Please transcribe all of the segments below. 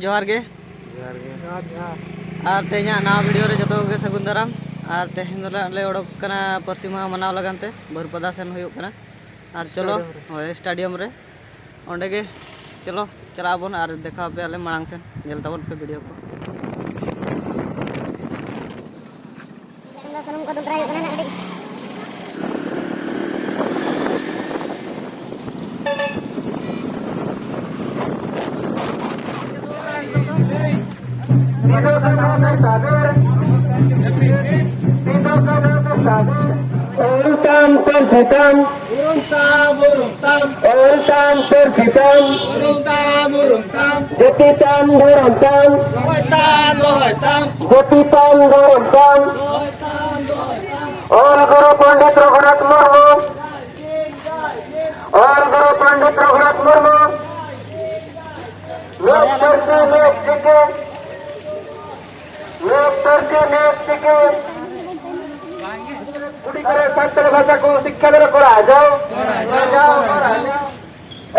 जोहार गे और तेना नवा वीडियो रे जो गे सगुन दाराम और तेहले ओडक कना परसी माह मनाव लगानते बरपदा सेन हुयुग कना और चलो स्टेडियम रे ओंडे गे चलो चला बन और देखा पे आले मांग सेन नेल ताबन पे वीडियो को Uruntam persitam, uruntam persitam, jetitam duruntam, jetitam duruntam. All Guru Pandit Raghunath Murmu, all Guru Pandit Raghunath Murmu. Make persi, make chicken, make persi, make chicken. संतल भाषा को शिक्षा देने को आ जाओ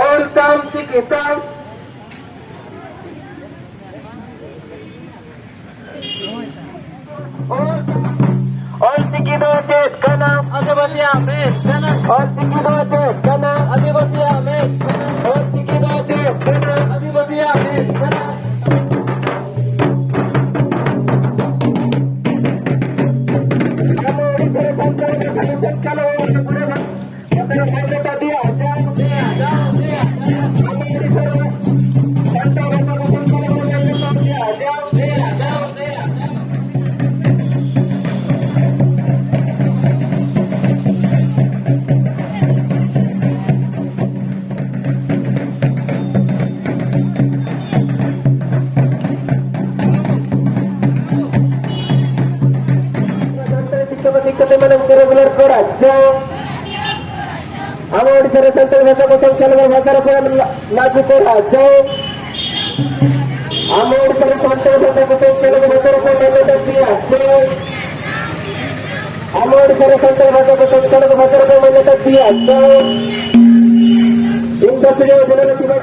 और काम सीखता और सीखी दो चेत करना आदिवासी में और सीखी दो चेत करना आदिवासी में और सीखी दो चेत करना आदिवासी में रेगुलर करायचं आम्ही संताल भाषा को संख्या भाषा लागू करायचं आम्ही संताल भाषा को संख्या भाषा दियाचं आम्ही संताल भाषा को संख्या भाषा दियाचं इंडस्ट्री योजना किंवा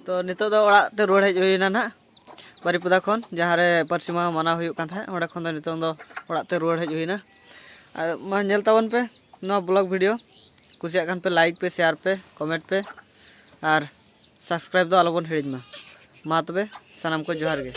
तो नितो दो ओड़ा ते रोड हेज होइना ना बारीपदा खन जहाँ रे परसी माह मनाव हुयुग कान थाहे ओंडे खन दो नितो दो ओड़ा ते रोड हेज होइना मा नेल ताबन पे नो ब्लॉग वीडियो कुसिया कान पे लाइक पे शेयर पे कमेंट पे और सब्सक्राइब दो आलोबन हिड़िज मा तबे सनाम को जोहार गे।